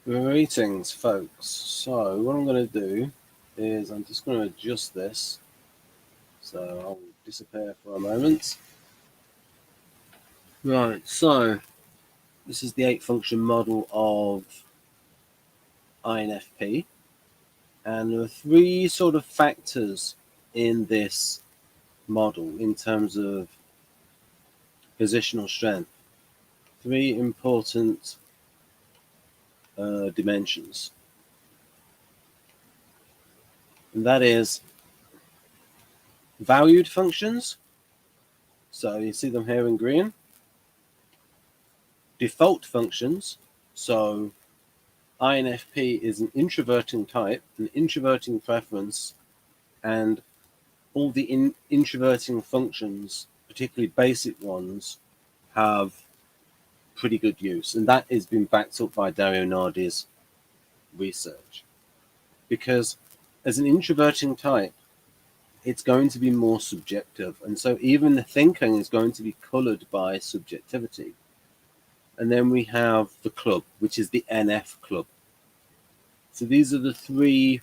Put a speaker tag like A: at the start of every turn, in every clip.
A: Greetings, folks. So what I'm going to do is I'm just going to adjust this. So I'll disappear for a moment. Right, so this is the 8-function model of INFP. And there are 3 sort of factors in this model in terms of positional strength. 3 important dimensions. And that is valued functions. So you see them here in green. Default functions. So INFP is an introverting type, an introverting preference, and all the introverting functions, particularly basic ones, have pretty good use. And that has been backed up by Dario Nardi's research. Because as an introverting type, it's going to be more subjective. And so even the thinking is going to be colored by subjectivity. And then we have the club, which is the NF club. So these are the 3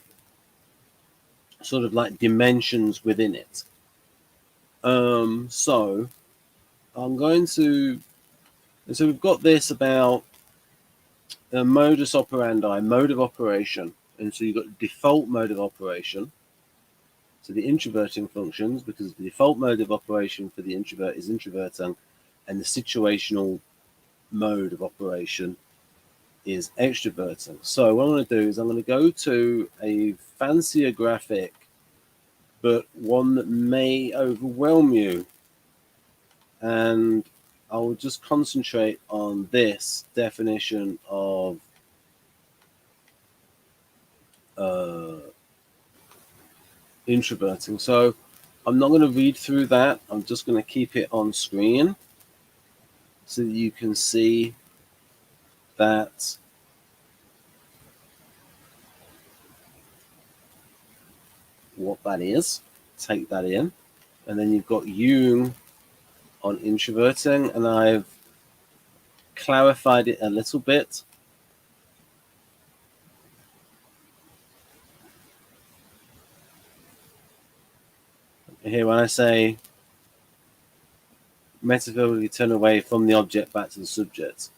A: sort of like dimensions within it. So I'm going to, and so we've got this about a modus operandi, mode of operation. And so you've got default mode of operation. So the introverting functions, because the default mode of operation for the introvert is introverting, and the situational mode of operation is extroverting. So what I'm going to do is I'm going to go to a fancier graphic, but one that may overwhelm you. And I'll just concentrate on this definition of introverting. So I'm not going to read through that. I'm just going to keep it on screen so that you can see that what that is. Take that in. And then you've got Jung on introverting, and I've clarified it a little bit. Here, when I say metaphorically turn away from the object back to the subject.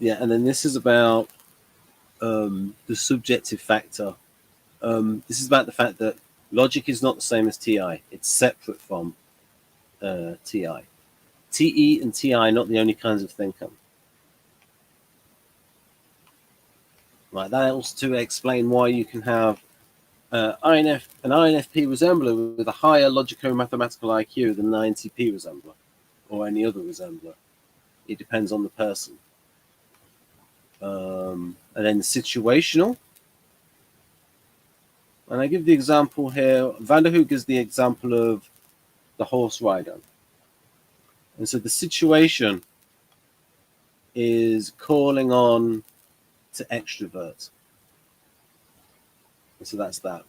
A: Yeah, and then this is about the subjective factor. This is about the fact that logic is not the same as TI. It's separate from TI. TE and TI not the only kinds of thinking. Right, that helps to explain why you can have an INFP resembler with a higher logico-mathematical IQ than an INTP resembler or any other resembler. It depends on the person. And then situational. And I give the example here. Van der Hoek is the example of the horse rider. And so the situation is calling on to extrovert. And so that's that.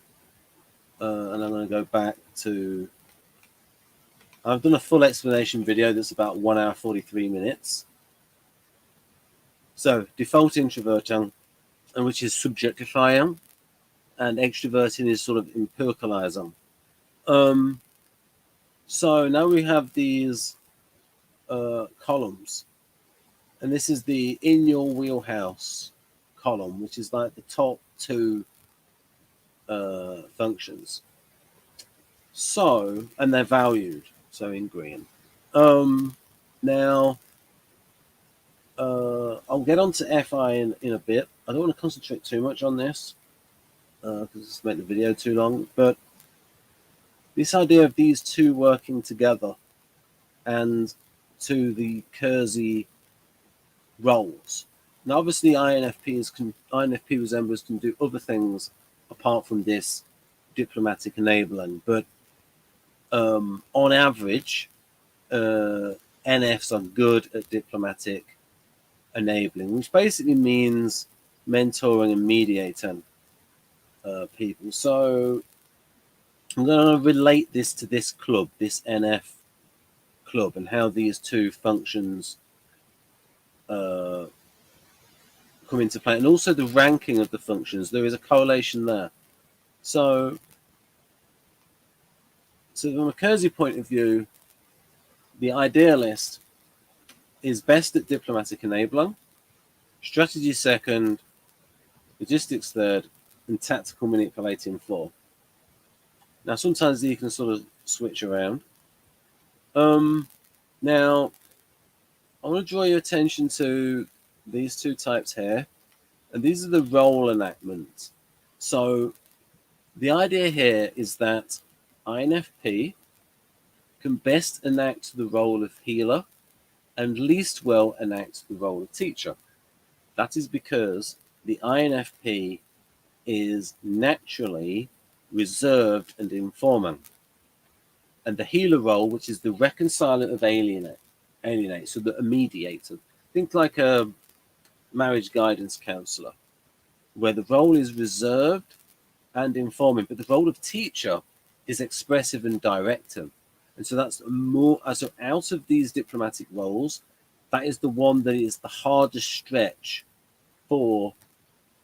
A: And I'm going to go back to... I've done a full explanation video that's about 1 hour 43 minutes. So default introverting, and which is subjectifying, and extroverting is sort of empiricalizing. So now we have these columns, and this is the in your wheelhouse column, which is like the top 2 functions. So, and they're valued, so in green. Now, I'll get on to FI in a bit. I don't want to concentrate too much on this because it's make the video too long. But this idea of these 2 working together and to the Kersey roles. Now, obviously, INFP resemblers can do other things apart from this diplomatic enabling. But on average, NFs are good at diplomatic enabling, which basically means mentoring and mediating people. So I'm going to relate this to this club, this NF club, and how these 2 functions come into play, and also the ranking of the functions. There is a correlation there. So from a Kersey point of view, the idealist is best at diplomatic enabling, strategy second, logistics third, and tactical manipulating fourth. Now, sometimes you can sort of switch around. Now, I want to draw your attention to these two types here, and these are the role enactments. So the idea here is that INFP can best enact the role of healer and least well enact the role of teacher. That is because the INFP is naturally reserved and informing. And the healer role, which is the reconciler of alienate, so the mediator. Think like a marriage guidance counselor, where the role is reserved and informing, but the role of teacher is expressive and directive. And so that's more, so out of these diplomatic roles, that is the one that is the hardest stretch for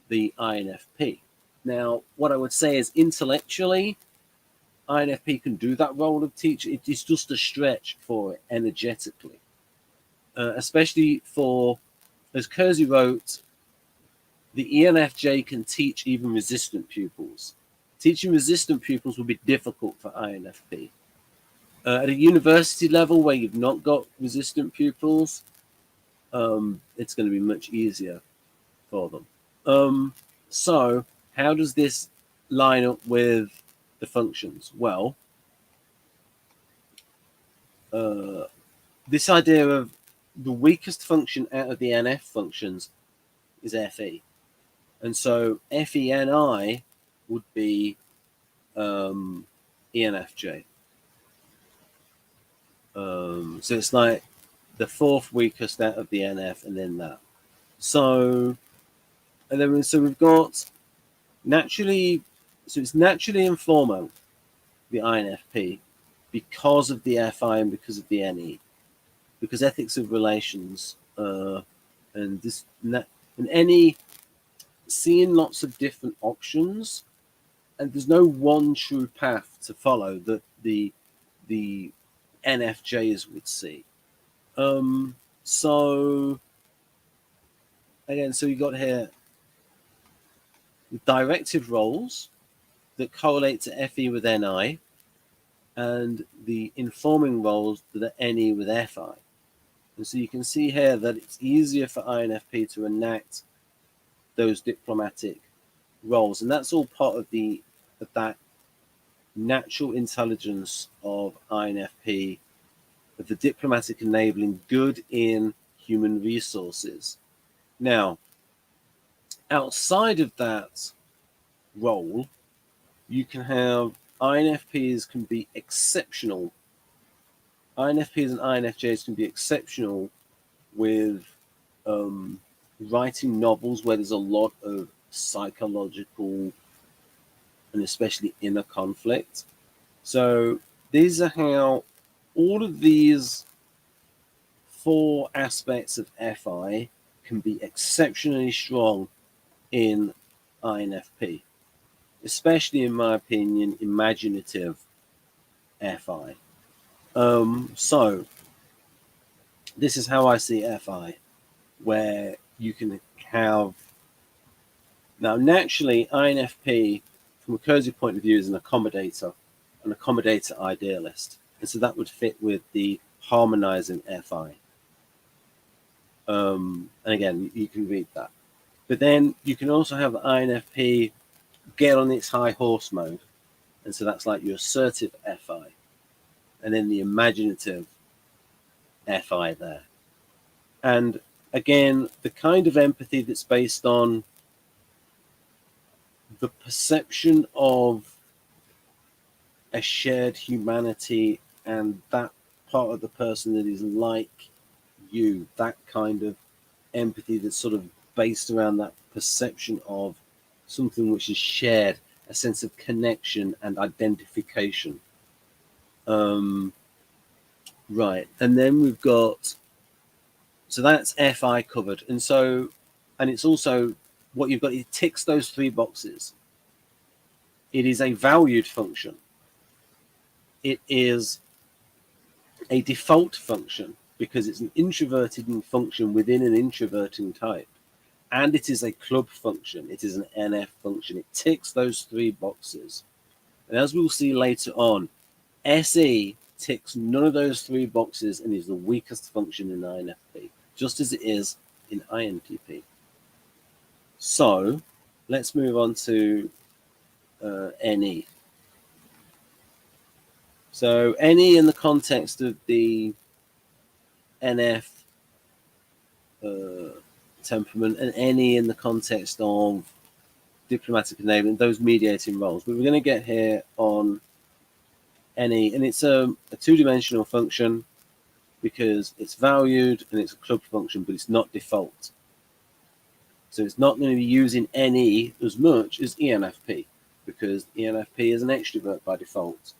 A: the INFP. Now, what I would say is intellectually, INFP can do that role of teacher. It is just a stretch for it energetically, especially for, as Kersey wrote, the ENFJ can teach even resistant pupils. Teaching resistant pupils will be difficult for INFP. At a university level where you've not got resistant pupils, it's going to be much easier for them. So how does this line up with the functions? Well, this idea of the weakest function out of the NF functions is FE. And so FENI would be ENFJ. So it's like the fourth weakest out of the NF, and then that. So, and then so we've got naturally, so it's naturally informal, the INFP, because of the FI and because of the NE, because ethics of relations and this and NE seeing lots of different options, and there's no one true path to follow that the NFJs would see. So again, so you got here the directive roles that correlate to FE with NI, and the informing roles that are NE with FI. And so you can see here that it's easier for INFP to enact those diplomatic roles, and that's all part of that natural intelligence of INFP, of the diplomatic enabling good in human resources. Now, outside of that role, you can have INFPs can be exceptional. INFPs and INFJs can be exceptional with writing novels where there's a lot of psychological and especially inner conflict. So these are how all of these four aspects of FI can be exceptionally strong in INFP, especially, in my opinion, imaginative FI. So this is how I see FI, where you can have, now naturally INFP from a Kersey point of view is an accommodator idealist, and so that would fit with the harmonizing FI. And again, you can read that, but then you can also have the INFP get on its high horse mode, and so that's like your assertive FI, and then the imaginative FI there. And again, the kind of empathy that's based on the perception of a shared humanity and that part of the person that is like you, that kind of empathy that's sort of based around that perception of something which is shared, a sense of connection and identification. Right, and then we've got, so that's FI covered. And so and it's also what you've got. It ticks those three boxes. It is a valued function. It is a default function because it's an introverting function within an introverting type. And it is a club function. It is an NF function. It ticks those three boxes. And as we'll see later on, SE ticks none of those three boxes and is the weakest function in INFP, just as it is in INTP. So let's move on to NE. So NE in the context of the NF temperament, and NE in the context of diplomatic enablement, those mediating roles. But we're going to get here on NE, and it's a two-dimensional function because it's valued and it's a club function, but it's not default. So it's not going to be using NE as much as ENFP because ENFP is an extrovert by default.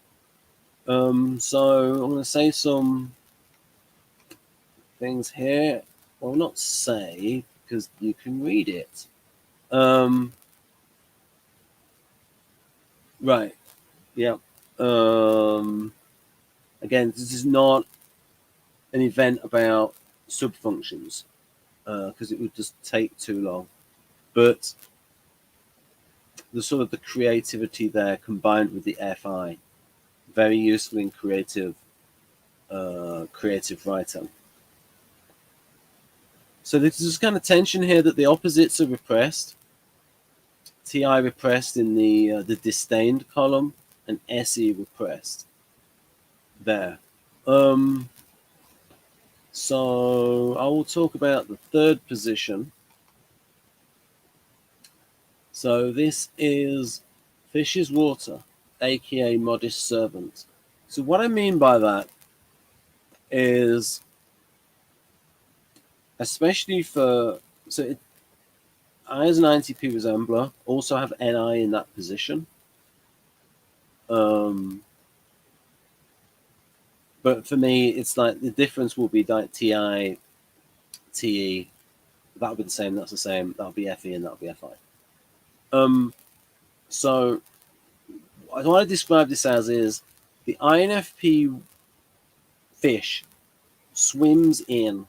A: So I'm going to say some things here. Well, not say, because you can read it. Right. Yeah. Again, this is not an event about subfunctions because it would just take too long. But the sort of the creativity there combined with the FI, very useful in creative writing. So there's this kind of tension here that the opposites are repressed. TI repressed in the disdained column and SE repressed there. So I will talk about the third position. So this is fish is water, aka modest servant. So what I mean by that is, especially for, I as an INTP resembler also have NI in that position. But for me, it's like the difference will be like TI, TE. That'll be the same, that's the same. That'll be FE and that'll be FI. So what I describe this as is the INFP fish swims in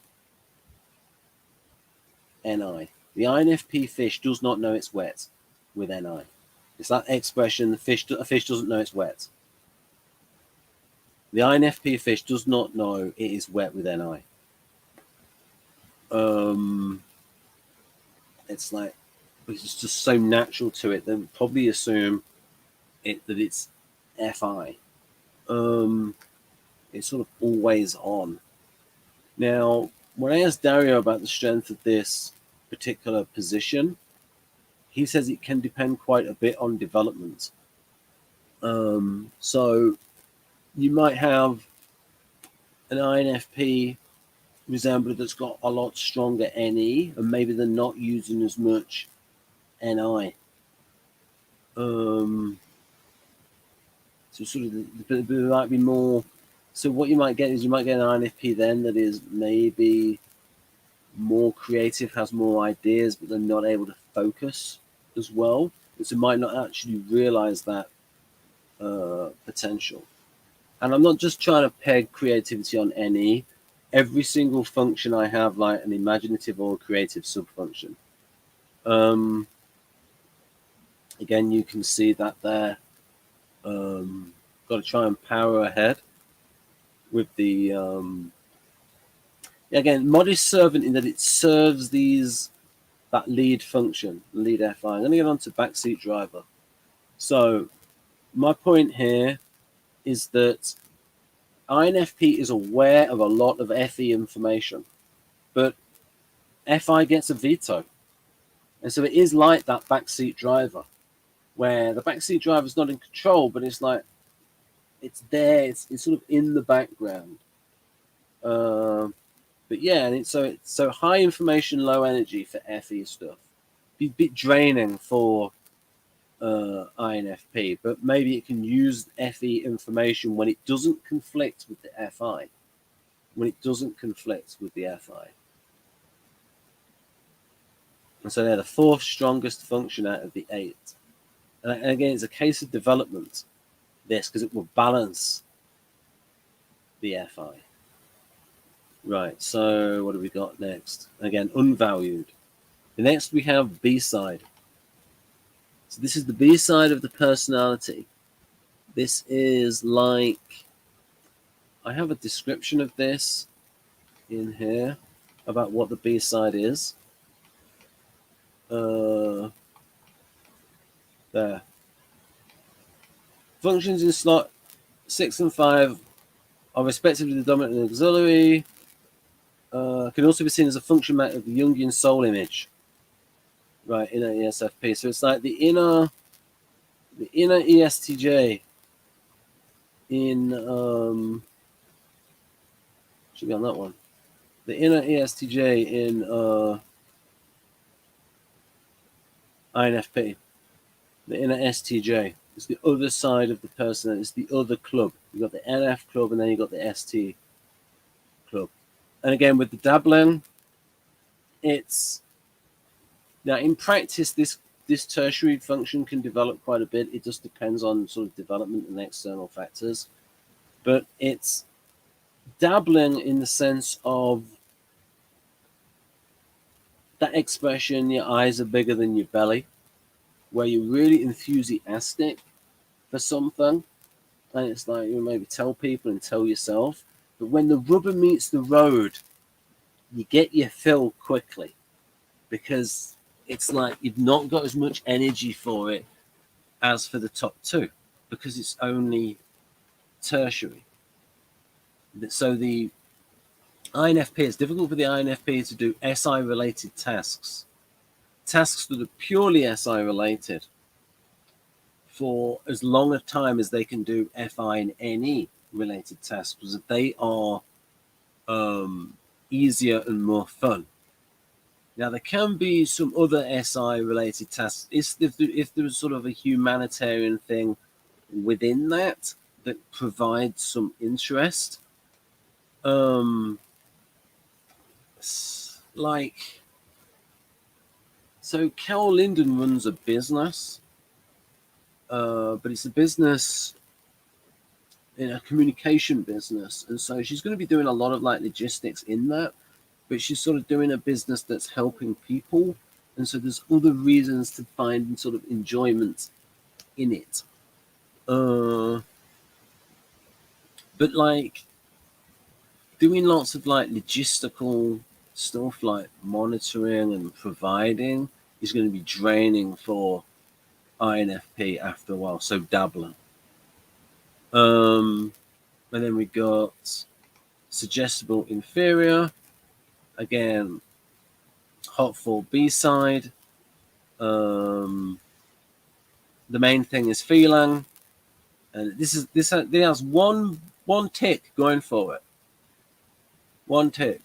A: NI. The INFP fish does not know it's wet with NI. It's that expression, a fish doesn't know it's wet. The INFP fish does not know it is wet with NI. It's like, it's just so natural to it, they would probably assume that it's FI. It's sort of always on. Now, when I asked Dario about the strength of this particular position, he says it can depend quite a bit on development. So you might have an INFP resembler that's got a lot stronger NE, and maybe they're not using as much NI. So sort of there might be more. So what you might get is you might get an INFP then that is maybe more creative, has more ideas, but they're not able to focus as well. So might not actually realize that potential. And I'm not just trying to peg creativity on NE. Every single function I have, like an imaginative or a creative subfunction. Again, you can see that there. Got to try and power ahead with the again, modest servant in that it serves that lead function, lead FI. I'm going to get on to backseat driver. So my point here is that INFP is aware of a lot of FE information, but FI gets a veto. And so it is like that backseat driver, where the backseat driver is not in control, but it's like, it's there, it's sort of in the background. But yeah, and it's so high information, low energy for FE stuff. Be a bit draining for INFP, but maybe it can use FE information when it doesn't conflict with the FI. When it doesn't conflict with the FI. And so they're the fourth strongest function out of the 8. And again, it's a case of development, this, because it will balance the FI. Right, so what have we got next? Again, unvalued. The next we have B-side. So this is the B-side of the personality. This is like, I have a description of this in here about what the B-side is. There. Functions in slot 6 and 5 are respectively the dominant and auxiliary. Can also be seen as a function map of the Jungian soul image. Right, inner ESFP. So it's like the inner ESTJ in should be on that one. The inner ESTJ in INFP. The inner STJ. It's the other side of the person. It's the other club. You've got the NF club and then you've got the ST club. And again, with the dabbling, it's now in practice, this tertiary function can develop quite a bit. It just depends on sort of development and external factors. But it's dabbling in the sense of that expression, your eyes are bigger than your belly, where you're really enthusiastic for something. And it's like you maybe tell people and tell yourself. But when the rubber meets the road, you get your fill quickly because it's like you've not got as much energy for it as for the top two because it's only tertiary. So the INFP, it's difficult for the INFP to do SI related tasks that are purely SI related for as long a time as they can do FI and NE related tasks because they are easier and more fun. Now, there can be some other SI related tasks if there's sort of a humanitarian thing within that provides some interest. Like, so Carol Linden runs a business, but it's a business in a communication business. And so she's going to be doing a lot of like logistics in that, but she's sort of doing a business that's helping people. And so there's other reasons to find sort of enjoyment in it. But like doing lots of like logistical stuff like monitoring and providing is going to be draining for INFP after a while. So dabbling. And then we got suggestible inferior. Again, hot for B-side. The main thing is feeling. And this has one tick going for it. One tick.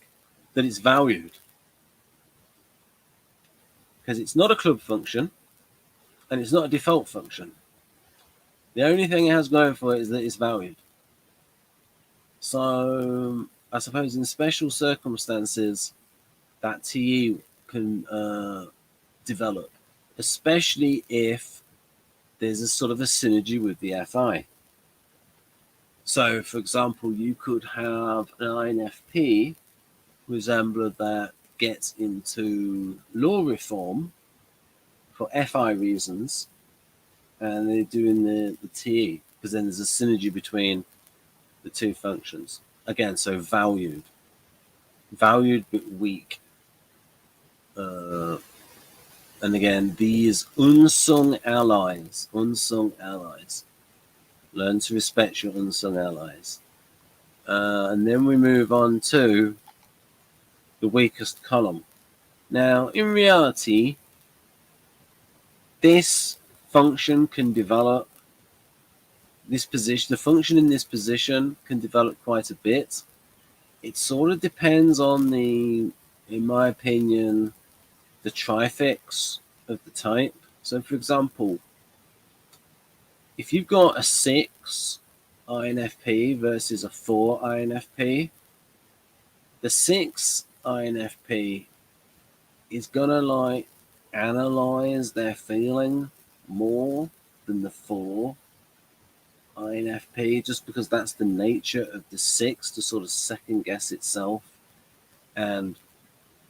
A: That it's valued. Because it's not a club function. And it's not a default function. The only thing it has going for it is that it's valued. So I suppose in special circumstances, that TE can develop, especially if there's a sort of a synergy with the FI. So, for example, you could have an INFP resembler that gets into law reform for FI reasons, and they're doing the TE, because then there's a synergy between the two functions. Again, so valued but weak. And again, these unsung allies. Learn to respect your unsung allies. And then we move on to the weakest column. Now, in reality, this function can develop this position. The function in this position can develop quite a bit. It sort of depends on in my opinion, the trifix of the type. So, for example, if you've got a 6 INFP versus a 4 INFP, the 6 INFP is gonna like analyze their feeling more than the 4 INFP, just because that's the nature of the 6, to sort of second guess itself and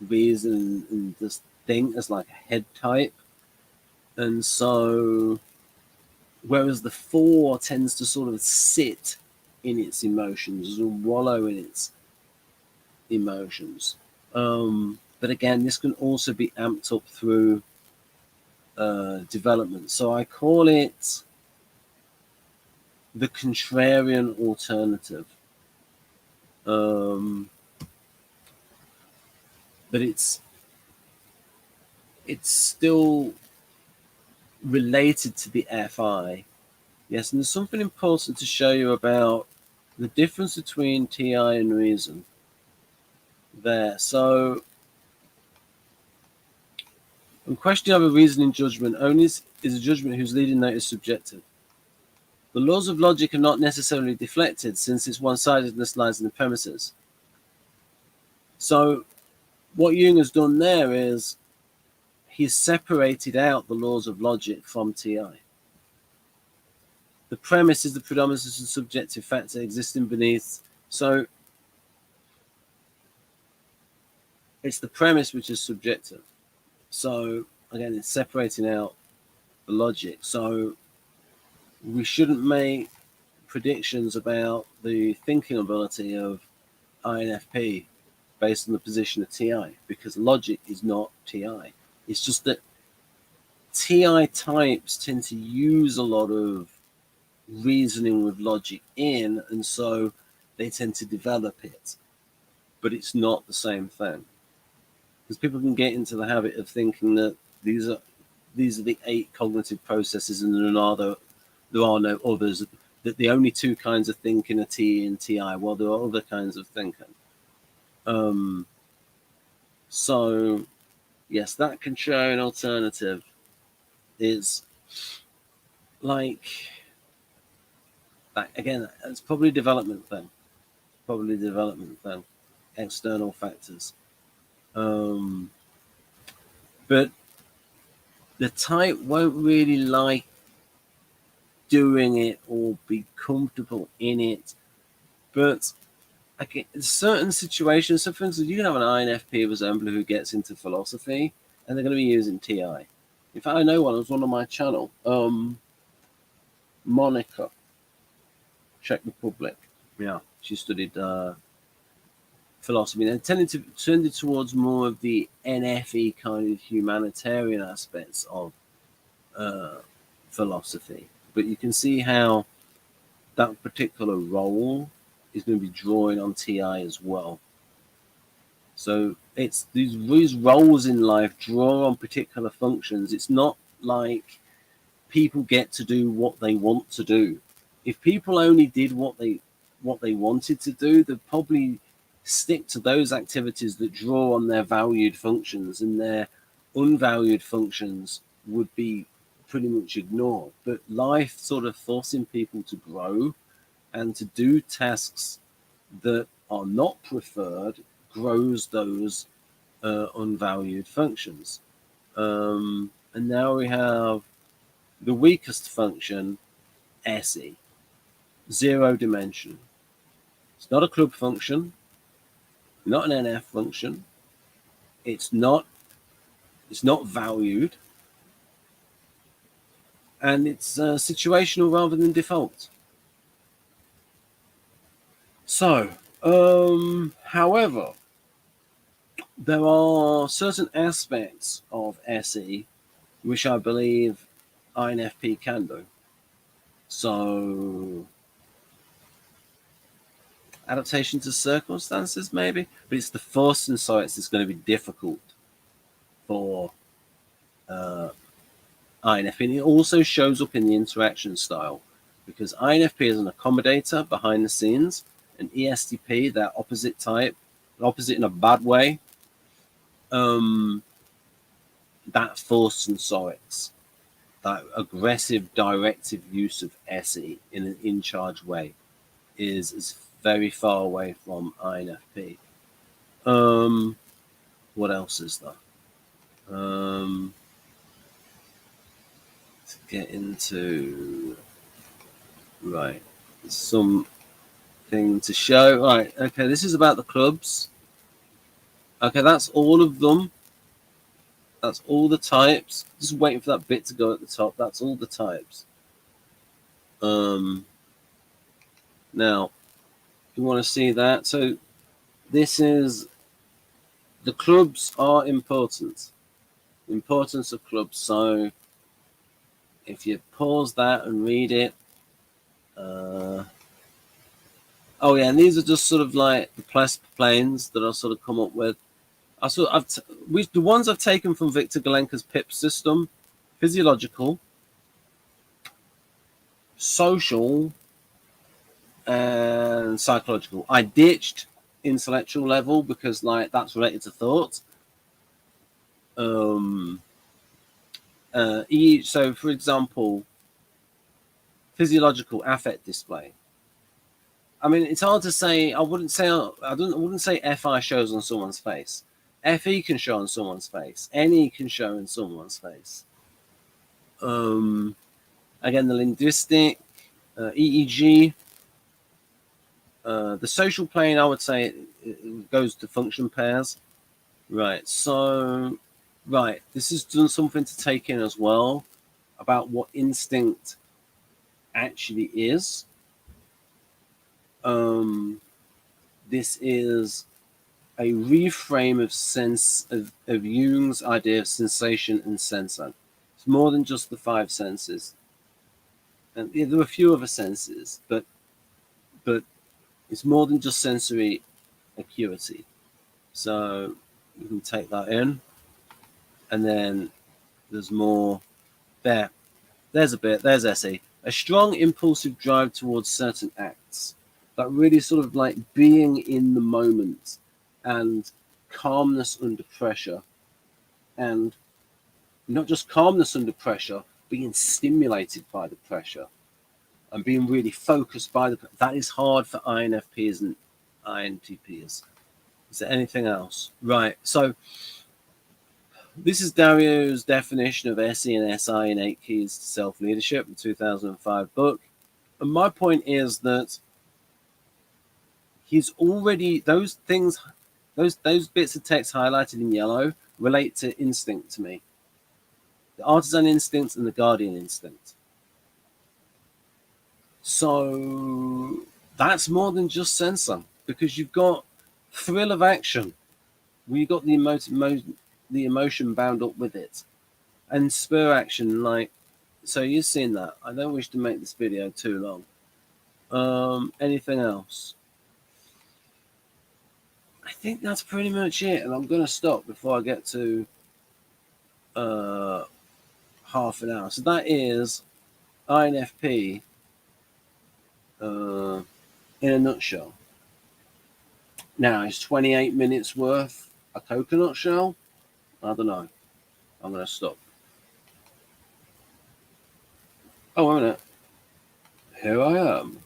A: reason and just think as like a head type. And so whereas the 4 tends to sort of sit in its emotions or wallow in its emotions. But again, this can also be amped up through development. So I call it the contrarian alternative. But it's still related to the FI. Yes, and there's something important to show you about the difference between TI and reason there. So, when questioning of a reasoning judgment only is a judgment whose leading note is subjective. The laws of logic are not necessarily deflected, since its one-sidedness lies in the premises. So, what Jung has done there is he's separated out the laws of logic from TI. The premise is the predominance of the subjective factor existing beneath. So it's the premise which is subjective. So again, it's separating out the logic. So we shouldn't make predictions about the thinking ability of INFP based on the position of TI, because logic is not TI. It's just that TI types tend to use a lot of reasoning with logic in, and so they tend to develop it, but it's not the same thing, because people can get into the habit of thinking that these are the 8 cognitive processes and there are no others, that the only 2 kinds of thinking are T and TI. Well, there are other kinds of thinking. So yes, that contrarian alternative is like that. Again, it's probably a development thing. External factors. But the type won't really like doing it or be comfortable in it. But in certain situations, so for instance, you can have an INFP assembler who gets into philosophy and they're going to be using TI. In fact, I know one. It was one on my channel. Monica, Czech Republic. Yeah, she studied philosophy and tended towards more of the NFE kind of humanitarian aspects of philosophy. But you can see how that particular role is going to be drawing on TI as well. So it's these roles in life draw on particular functions. It's not like people get to do what they want to do. If people only did what they wanted to do, they'd probably stick to those activities that draw on their valued functions, and their unvalued functions would be pretty much ignored. But life sort of forcing people to grow and to do tasks that are not preferred grows those unvalued functions. And now we have the weakest function, SE, 0 dimension. It's not a club function, not an NF function. It's not valued, and it's situational rather than default. So, however, there are certain aspects of SE which I believe INFP can do. So, adaptation to circumstances, maybe, but it's the force insights that's going to be difficult for INFP. And it also shows up in the interaction style, because INFP is an accommodator behind the scenes, and ESTP, that opposite type, opposite in a bad way, that force sensorics, that aggressive directive use of SE in an in-charge way is very far away from INFP. What else is there? to get into, right, something to show. Right, okay, this is about the clubs. Okay, that's all of them. That's all the types. Just waiting for that bit to go at the top. That's all the types. Now, you want to see that. So this is, the clubs are important. The importance of clubs. So if you pause that and read it. Oh yeah, and these are just sort of like the planes that I sort of come up with. The ones I've taken from Victor Galenka's PIP system: physiological, social, and psychological. I ditched intellectual level because like that's related to thought. So for example, physiological affect display. I mean, it's hard to say. I wouldn't say FI shows on someone's face. FE can show on someone's face. NE can show in someone's face. Again, the linguistic, EEG, the social plane. I would say it goes to function pairs. Right. So, right. This has done something to take in as well about what instinct actually is. This is a reframe of Jung's idea of sensation and sensor. It's more than just the five senses, and yeah, there are a few other senses, but it's more than just sensory acuity. So you can take that in, and then there's more there. There's a bit. There's SE. A strong impulsive drive towards certain acts. That really sort of like being in the moment and calmness under pressure, and not just calmness under pressure, being stimulated by the pressure and being really focused by that is hard for INFPs and INTPs. Is there anything else? Right. So this is Dario's definition of SE and SI in 8 Keys to Self-Leadership, the 2005 book. And my point is that he's already, those things, those bits of text highlighted in yellow relate to instinct to me. The artisan instinct and the guardian instinct. So that's more than just sensor, because you've got thrill of action. You've got the emotion bound up with it. And spur action, like, so you've seen that. I don't wish to make this video too long. Anything else? I think that's pretty much it, and I'm going to stop before I get to half an hour. So that is INFP in a nutshell. Now, is 28 minutes worth a coconut shell? I don't know. I'm going to stop. Oh, wait a minute. Here I am.